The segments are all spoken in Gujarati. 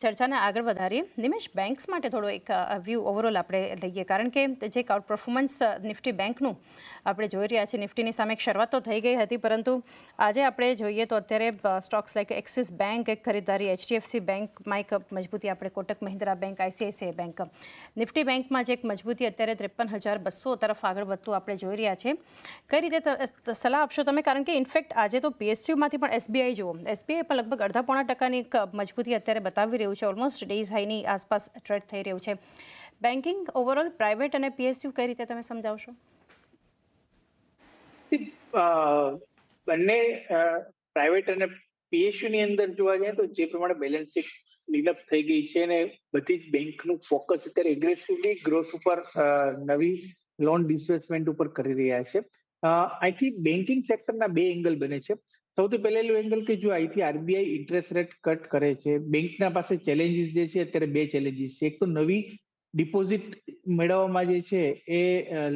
ચર્ચાને આગળ વધારીએ. નિમેશ, બેંક્સ માટે થોડો એક વ્યૂ ઓવરઓલ આપણે લઈએ, કારણ કે જે આઉટ પરફોર્મન્સ નિફ્ટી બેંકનું આપણે જોઈ રહ્યા છીએ, નિફ્ટીની સામે એક શરૂઆત તો થઈ ગઈ હતી, પરંતુ આજે આપણે જોઈએ તો અત્યારે સ્ટોક્સ લાઈક એક્સિસ બેંક એક ખરીદદારી, HDFC બેંકમાં એક મજબૂતી, આપણે Kotak Mahindra bank, ICICI bank, Nifty બેંકમાં જે એક મજબૂતી અત્યારે 53,200 તરફ આગળ વધતું આપણે જોઈ રહ્યા છે. કઈ રીતે સલાહ આપશો તમે? કારણ કે ઇનફેક્ટ આજે તો PSUમાંથી પણ SBI જુઓ, SBI પણ લગભગ 0.5% એક મજબૂતી અત્યારે બતાવી રહ્યું છે, ઓલમોસ્ટ ડેઝ હાઈની આસપાસ ટ્રેડ થઈ રહ્યું છે. બેન્કિંગ ઓવરઓલ પ્રાઇવેટ અને PSU કઈ રીતે તમે સમજાવશો? બંને પ્રાઇવેટ અને PSU ની અંદર જોવા જાય તો જે પ્રમાણે બેલેન્સ શીટ ક્લીનઅપ થઈ ગઈ છે અને બધી જ બેંકનું ફોકસ અત્યારે એગ્રેસિવલી ગ્રોથ ઉપર, નવી લોન ડિસ્બર્સમેન્ટ ઉપર કરી રહ્યા છે. અહીંથી બેન્કિંગ સેક્ટરના બે એંગલ બને છે. સૌથી પહેલેલું એંગલ કે જો અહીંથી RBI ઇન્ટરેસ્ટ રેટ કટ કરે છે, બેંકના પાસે ચેલેન્જીસ જે છે, અત્યારે બે ચેલેન્જીસ છે. એક તો નવી ડિપોઝિટ મેળવવામાં જે છે એ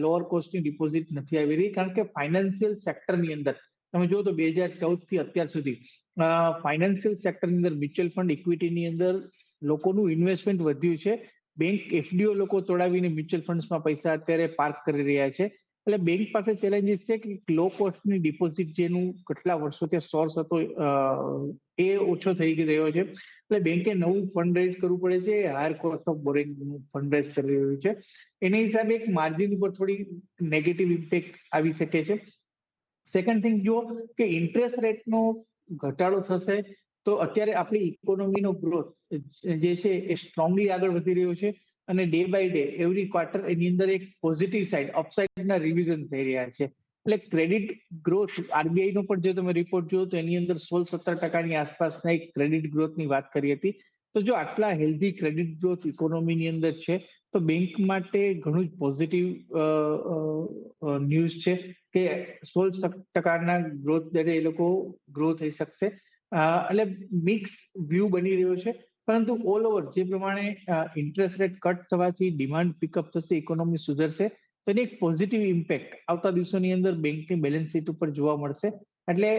લોઅર કોસ્ટની ડિપોઝિટ નથી આવી રહી, કારણ કે ફાઇનાન્શિયલ સેક્ટરની અંદર તમે જુઓ તો 2014 થી અત્યાર સુધી ફાઇનાન્શિયલ સેક્ટરની અંદર મ્યુચ્યુઅલ ફંડ ઇક્વિટીની અંદર લોકોનું ઇન્વેસ્ટમેન્ટ વધ્યું છે. બેંક FDO લોકો તોડાવીને મ્યુચ્યુઅલ ફંડ્સમાં પૈસા અત્યારે પાર્ક કરી રહ્યા છે. એટલે બેંક પાસે ચેલેન્જીસ છે કે લો કોસ્ટની ડિપોઝિટ જેનું કેટલા વર્ષોથી સોર્સ હતો એ ઓછો થઈ રહ્યો છે. એટલે બેંકે નવું ફંડ રેઝ કરવું પડે છે, higher cost of borrowing fund raise કરી રહ્યું છે. એના હિસાબે એક માર્જિન ઉપર થોડી નેગેટિવ ઇમ્પેક્ટ આવી શકે છે. સેકન્ડ થિંગ જુઓ કે ઇન્ટરેસ્ટ રેટનો ઘટાડો થશે તો અત્યારે આપણી ઇકોનોમીનો ગ્રોથ જે છે એ સ્ટ્રોંગલી આગળ વધી રહ્યો છે અને day by day every quarter એની અંદર એક પોઝિટિવ સાઇડ, અપસાઇડના રિવિઝન થઈ રહ્યા છે. એટલે ક્રેડિટ ગ્રોથ, RBI નો પણ જો તમે રિપોર્ટ જુઓ તો એની અંદર 16-17% આસપાસના એક ક્રેડિટ ગ્રોથની વાત કરી હતી. તો જો આટલા હેલ્ધી ક્રેડિટ ગ્રોથ ઇકોનોમીની અંદર છે તો બેંક માટે ઘણું જ પોઝિટિવ ન્યૂઝ છે કે 16% ગ્રોથ દરે એ લોકો ગ્રો થઈ શકશે. એટલે મિક્સ વ્યૂ બની રહ્યો છે. પરંતુ ઓલ ઓવર જે પ્રમાણે ઇન્ટરેસ્ટ રેટ કટ થવાથી ડિમાન્ડ પિકઅપ થશે, ઇકોનોમી સુધરશે, તો એની એક પોઝિટિવ ઇમ્પેક્ટ આવતા દિવસોની અંદર બેંકની બેલેન્સ શીટ ઉપર જોવા મળશે. એટલે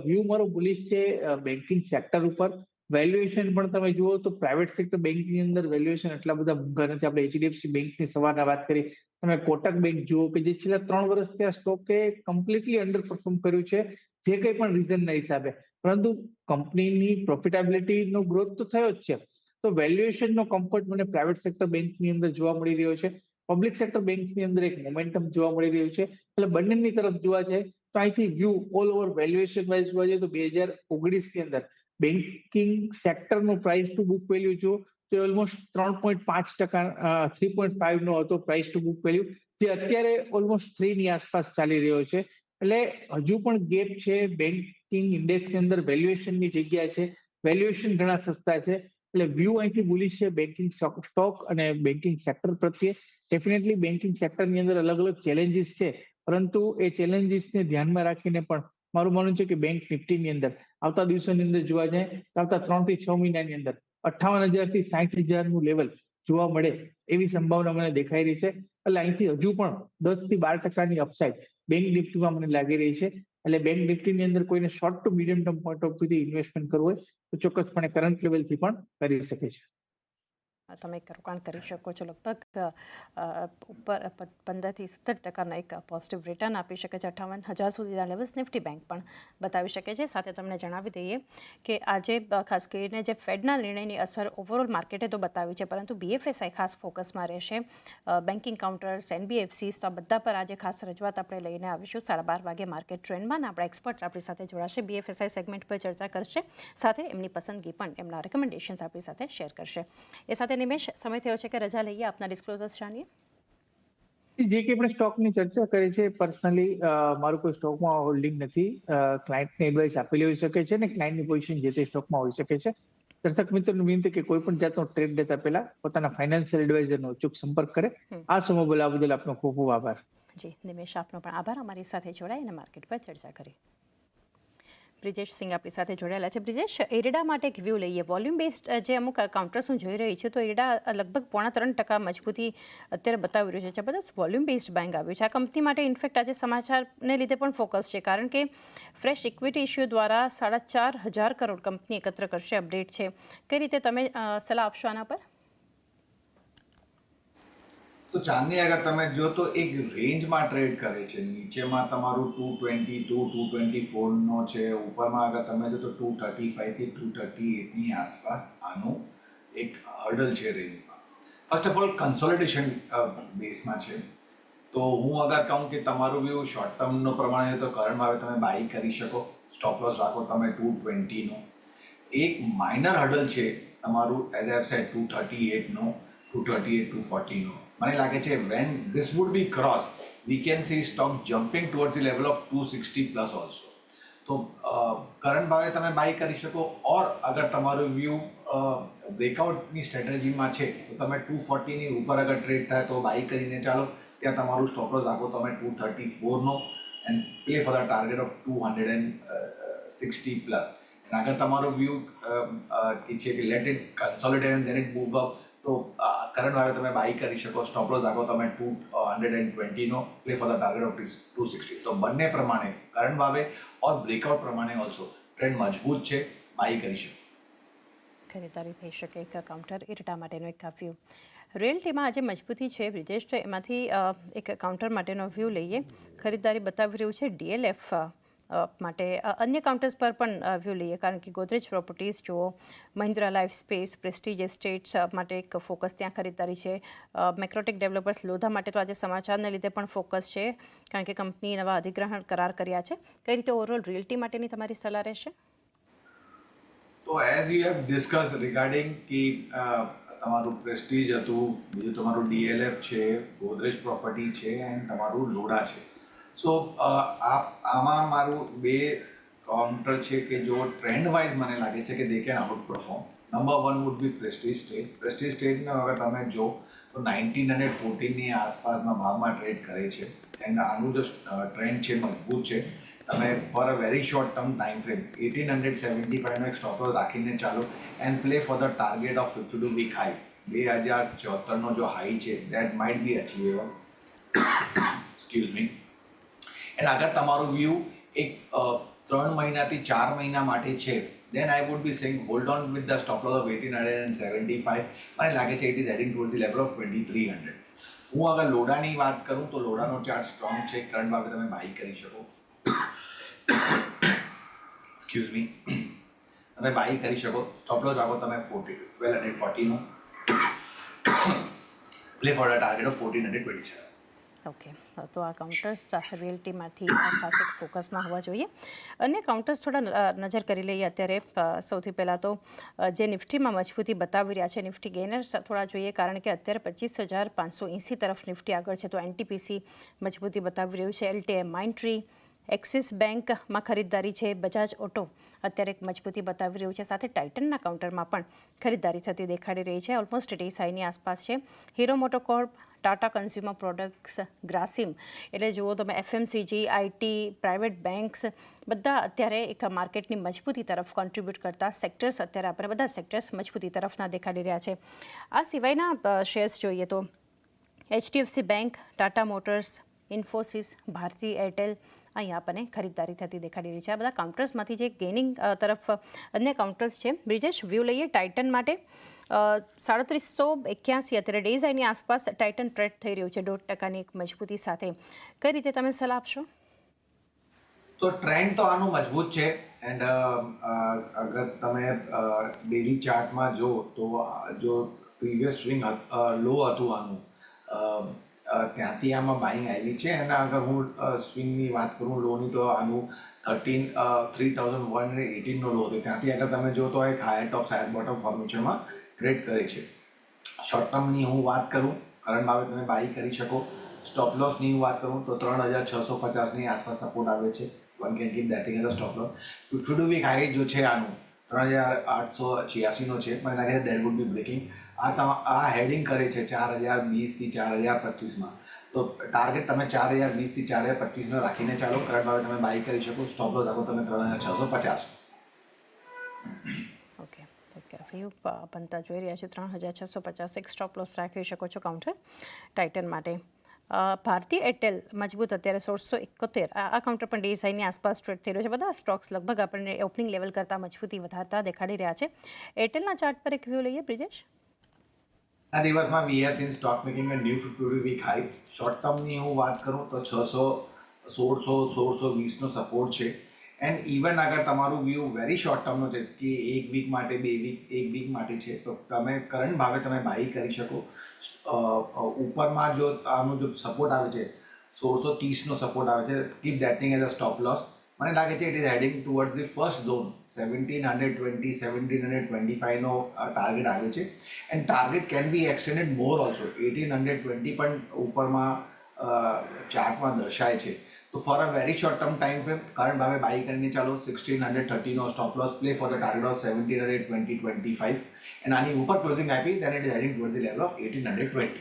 વ્યૂ મારો બુલિશ છે બેન્કિંગ સેક્ટર ઉપર. વેલ્યુએશન પણ તમે જુઓ તો પ્રાઇવેટ સેક્ટર બેંકની અંદર વેલ્યુએશન એટલા બધા મોંઘા નથી. આપણે HDFC બેંકની સવારના વાત કરી, તમે કોટક બેંક જુઓ કે જે છેલ્લા 3 વર્ષથી આ સ્ટોકે કમ્પ્લીટલી અંડર પરફોર્મ કર્યું છે, જે કંઈ પણ રીઝનના હિસાબે. પરંતુ કંપનીની પ્રોફિટેબિલિટીનો ગ્રોથ તો થયો જ છે. તો વેલ્યુએશનનો કમ્ફર્ટ મને પ્રાઇવેટ સેક્ટર બેંકની અંદર જોવા મળી રહ્યો છે. પબ્લિક સેક્ટર બેંકની અંદર એક મોમેન્ટમ જોવા મળી રહ્યું છે. એટલે બંનેની તરફ જોવા જાય તો અહીંથી view all over valuation wise જોવા જાય તો 2019ની અંદર બેન્કિંગ સેક્ટરનો પ્રાઇસ ટુ બુક વેલ્યુ જો તો ઓલમોસ્ટ 3.5%, 3.5 નો હતો પ્રાઇસ ટુ બુક વેલ્યુ, જે અત્યારે ઓલમોસ્ટ 3 ની આસપાસ ચાલી રહ્યો છે. એટલે હજુ પણ ગેપ છે. બેન્કિંગ ઇન્ડેક્સની અંદર વેલ્યુએશનની જગ્યા છે, વેલ્યુએશન ઘણા સસ્તા છે. એટલે વ્યૂ અહીંથી બુલિશ છે બેન્કિંગ સ્ટોક અને બેન્કિંગ સેક્ટર પ્રત્યે. ડેફિનેટલી બેન્કિંગ સેક્ટરની અંદર અલગ અલગ ચેલેન્જીસ છે, પરંતુ એ ચેલેન્જીસને ધ્યાનમાં રાખીને પણ મારું માનવું છે કે બેંક નિફ્ટીની અંદર આવતા દિવસોની અંદર જોવા જાય તો આવતા 3 થી 6 મહિનાની અંદર 58,000 થી 60,000નું લેવલ જોવા મળે એવી સંભાવના મને દેખાઈ રહી છે. એટલે અહીંથી હજુ પણ 10 થી 12%ની અપસાઇડ બેંક નિફ્ટીમાં મને લાગી રહી છે. એટલે બેંક નિફ્ટીની અંદર કોઈને short to medium term point of વ્યૂથી ઇન્વેસ્ટમેન્ટ કરવું હોય તો ચોક્કસપણે કરંટ લેવલથી પણ કરી શકે છે. તમે રોકાણ કરી શકો છો. લગભગ ઉપર 15થી 17% એક પોઝિટિવ રિટર્ન આપી શકે છે. 58,000 સુધીના લેવલ્સ નિફ્ટી બેંક પણ બતાવી શકે છે. સાથે તમને જણાવી દઈએ કે આજે ખાસ કરીને જે ફેડના નિર્ણયની અસર ઓવરઓલ માર્કેટે તો બતાવી છે, પરંતુ BFSI ખાસ ફોકસમાં રહેશે. બેન્કિંગ કાઉન્ટર્સ, NBFCs, તો આ બધા પર આજે ખાસ રજૂઆત આપણે લઈને આવીશું 12:30 વાગે માર્કેટ ટ્રેન્ડમાં. આપણા એક્સપર્ટ આપણી સાથે જોડાશે, BFSI સેગમેન્ટ પર ચર્ચા કરશે, સાથે એમની પસંદગી પણ, એમના રેકમેન્ડેશન્સ આપણી સાથે શેર કરશે. એ સાથે નિમેશ, સમય થયો છે કે રજા લઈએ, આપના ડિસ્ક્લોઝર્સ જાણીએ. જે કે આપણે સ્ટોકની ચર્ચા કરી છે, પર્સનલી મારું કોઈ સ્ટોકમાં હોલ્ડિંગ નથી. ક્લાયન્ટને એડવાઇસ આપેલી હોઈ શકે છે અને ક્લાયન્ટની પોઝિશન જે તે સ્ટોકમાં હોઈ શકે છે. દર્શક મિત્રોને વિનંતી કે કોઈ પણ જાતનો ટ્રેડ લેતા પહેલા પોતાના ફાઇનાન્શિયલ એડવાઇઝરનો અચૂક સંપર્ક કરે. આ સમય બોલવા બદલ આપનો ખૂબ ખૂબ આભાર. જી નિમેશ, આપનો પણ આભાર અમારી સાથે જોડાઈ અને માર્કેટ પર ચર્ચા કરી. બ્રિજેશ સિંહ આપણી સાથે જોડાયેલા છે. બ્રિજેશ, એરડા માટે એક વ્યૂ લઈએ. વોલ્યુમ બેઝડ જે અમુક કાઉન્ટર્સ હું જોઈ રહી છું તો એરડા લગભગ 3.25% મજબૂતી અત્યારે બતાવી રહ્યું છે. જબરદસ્ત વોલ્યુમ બેઝડ બેંક આવ્યું છે. આ કંપની માટે ઇનફેક્ટ આજે સમાચારને લીધે પણ ફોકસ છે, કારણ કે ફ્રેશ ઇક્વિટી ઇસ્યુ દ્વારા 4,500 કરોડ કંપની એકત્ર કરશે, અપડેટ છે. કઈ રીતે તમે સલાહ આપશો આના પર? તો ચાંદની અગર તમે જો તો એક રેન્જમાં ટ્રેડ કરે છે. નીચેમાં તમારું 222 224નો છે, ઉપરમાં અગર તમે જો તો 235 થી 238ની આસપાસ આનું એક હર્ડલ છે રેન્જમાં. ફર્સ્ટ ઓફ ઓલ કન્સોલિડેશન બેસમાં છે. તો હું અગર કહું કે તમારું વ્યૂ શોર્ટ ટર્મનો પ્રમાણે તો કરંટ ભાવે તમે બાય કરી શકો. સ્ટોપ લોસ રાખો તમે 220નો. એક માઇનર હર્ડલ છે તમારું એઝ આઈ સેડ 238નો, 238 240નો. મને લાગે છે when this would be cross we can see stock jumping towards the level of 260 plus also. તો કરંટ ભાવે તમે બાય કરી શકો. ઓર અગર તમારું વ્યૂ બ્રેકઆઉટની સ્ટ્રેટેજીમાં છે તો તમે 240ની ઉપર અગર ટ્રેડ થાય તો બાય કરીને ચાલો. ત્યાં તમારું સ્ટોપ લોસ રાખો તમે 234નો and play for the target of 260 plus. અગર તમારો વ્યૂ છે કે let it consolidate and then it move up, તો કરંટ ભાવે તમે બાય કરી શકો. સ્ટોપ લોસ રાખો તમે 220નો, play for the target of 260. તો બંને પ્રમાણે કરંટ ભાવે ઓર બ્રેકઆઉટ પ્રમાણે ઓલ્સો ટ્રેન્ડ મજબૂત છે, બાય કરી શકો. ખરીદારી થઈ શકે એક કાઉન્ટર એરડા માટેનો એક વ્યૂ. રિયલ્ટીમાં આજે મજબૂતી છે બ્રિજેશ, તો એમાંથી એક કાઉન્ટર માટેનો વ્યૂ લઈએ. ખરીદારી બતાવી રહ્યું છે DLF માટે. અન્ય કાઉન્ટર્સ પર પણ વ્યૂ લઈએ, કારણ કે ગોદરેજ પ્રોપર્ટીઝ જુઓ, મહિન્દ્રા લાઈફ સ્પેસ, પ્રેસ્ટીજ એસ્ટેટ્સ માટે એક ફોકસ ત્યાં ખરીદારી છે. મેક્રોટેક ડેવલપર્સ લોધા માટે તો આજે સમાચારને લીધે પણ ફોકસ છે, કારણ કે કંપની નવા અધિગ્રહણ કરાર કર્યા છે. કઈ રીતે ઓવરઓલ રિયલ્ટી માટેની તમારી સલાહ રહેશે? તો as you have discuss regarding કે તમારું પ્રેસ્ટીજ હતું, બીજું તમારું DLF છે, ગોદરેજ પ્રોપર્ટી છે એન્ડ તમારું લોડા છે. સો આમાં મારું બે કાઉન્ટર છે કે જો ટ્રેન્ડ વાઇઝ મને લાગે છે કે they can out perform. Number 1 would be Prestige state. Prestige સ્ટેટને અગર તમે જો તો 1914ની આસપાસના ભાવમાં ટ્રેડ કરે છે એન્ડ આનું જો ટ્રેન્ડ છે મજબૂત છે. તમે for a very short term time frame 1875નો એક સ્ટોપ લોસ રાખીને ચાલો and play for the target of 52 week high. 2074નો જો હાઈ છે that might be achievable. Excuse me. And અગર તમારું વ્યૂ એક 3 મહિનાથી 4 મહિના માટે છે, then I would be saying hold on with the stop loss of 1875. મને લાગે છે it is heading towards the level of 2300. હું અગર લોડાની વાત કરું તો લોડાનો ચાર્ટ સ્ટ્રોંગ છે. કરંટ ભાવે તમે બાય કરી શકો. Excuse me. તમે બાય કરી શકો. સ્ટોપ લોસ રાખો તમે 1240નો. Play for the target of 1427. Okay, તો આ કાઉન્ટર્સ રિયલ્ટીમાંથી ખાસ એક ફોકસમાં હોવા જોઈએ. અન્ય કાઉન્ટર્સ થોડા નજર કરી લઈએ અત્યારે. સૌથી પહેલાં તો જે નિફ્ટીમાં મજબૂતી બતાવી રહ્યા છે, નિફ્ટી ગેનર્સ થોડા જોઈએ, કારણ કે અત્યારે 25,580 તરફ નિફ્ટી આગળ છે. તો NTPC મજબૂતી બતાવી રહ્યું છે. LTM માઇન્ડટ્રી, એક્સિસ બેંકમાં ખરીદદારી છે. બજાજ ઓટો અત્યારે એક મજબૂતી બતાવી રહ્યું છે. સાથે ટાઇટનના કાઉન્ટરમાં પણ ખરીદદારી થતી દેખાડી રહી છે. ઓલમોસ્ટ DSIની આસપાસ છે. Hero મોટોકોર્પ, Tata consumer products, Grasim, એટલે જુઓ તમે FMCG, IT, પ્રાઇવેટ બેન્ક્સ બધા અત્યારે એક માર્કેટની મજબૂતી તરફ કોન્ટ્રીબ્યુટ કરતા સેક્ટર્સ અત્યારે આપણે બધા સેક્ટર્સ મજબૂતી તરફના દેખાડી રહ્યા છે. આ સિવાયના શેર્સ જોઈએ તો HDFC bank, Tata motors, Infosys, Bharti Airtel અહીંયા આપણને ખરીદદારી થતી દેખાડી રહી છે. આ બધા કાઉન્ટર્સમાંથી જે ગેઇનિંગ તરફ અન્ય કાઉન્ટર્સ છે. બ્રિજેશ, વ્યૂ લઈએ ટાઇટન માટે. 3781 અત્યારે DSIની આસપાસ ટાઇટન ટ્રેડ થઈ રહ્યું છે 0.5% એક મજબૂતી સાથે. કઈ રીતે તમે સલાહ આપશો? તો ટ્રેન્ડ તો આનું મજબૂત છે એન્ડ અગર તમે ડેલી ચાર્ટમાં જો તો જો પ્રીવિયસ સ્વિંગ લો હતું આનું, ત્યાંથી આમાં બાઇંગ આવી છે. અને અગર હું સ્વિંગની વાત કરું લોની, તો આનું 3118નો લો હતો. ત્યાંથી અગર તમે જો તો એક હાયર ટોપ હાયર બોટમ ફોર્મેશનમાં ટ્રેડ કરે છે. શોર્ટ ટર્મની હું વાત કરું, કરંટ ભાવે તમે બાય કરી શકો. સ્ટોપ લોસની હું વાત કરું તો 3650ની આસપાસ સપોર્ટ આવે છે. One can keep that thing as a stop loss. 52 week high જો છે આનું 3886નો છે. મને લાગે છે દેટ વુડ બી બ્રેકિંગ. આ હેડિંગ કરે છે 4020 થી 4025માં. તો તો ટાર્ગેટ તમે 4020 થી 4025 રાખીને ચાલો. કરંટ ભાવે તમે બાય કરી શકો. સ્ટોપ લોસ રાખો તમે 3650. ઓકે વ્યૂ બનતા જોઈ રહ્યા છે 3650 એક સ્ટોપ લોસ રાખી શકો છો કાઉન્ટર ટાઇટન માટે. ભારતીય એરટેલ મજબૂત અત્યારે 1671 આ કાઉન્ટર પણ ડે હાઈની આસપાસ ટ્રેડ થઈ રહ્યો છે. બધા સ્ટોક્સ લગભગ આપણને ઓપનિંગ લેવલ કરતાં મજબૂતી વધારતા દેખાડી રહ્યા છે. એરટેલના ચાર્ટ પર એક વ્યૂ લઈએ બ્રિજેશ. આ દિવસમાં we have seen stock making new 52 week high. Short ટર્મની હું વાત કરું તો 1620નો સપોર્ટ છે. એન્ડ ઇવન અગર તમારું વ્યૂ વેરી શોર્ટ ટર્મનો છે કે એક વીક માટે, એક વીક માટે છે, તો તમે કરંટ ભાવે તમે બાય કરી શકો. ઉપરમાં જો આનું જો સપોર્ટ આવે છે 1630નો સપોર્ટ આવે છે, keep that thing as a stop loss. મને લાગે છે it is heading towards the first zone 1720 1725નો ટાર્ગેટ આવે છે. And target can be extended more also. 1820 પણ ઉપરમાં ચાર્ટમાં દર્શાય છે. તો for a very short term time frame current ભાવે બાય કરીને ચાલો. 1630નો stop loss play for the target of 1720-25. And આની ઉપર ક્લોઝિંગ આપી then it is heading towards the level of 1820.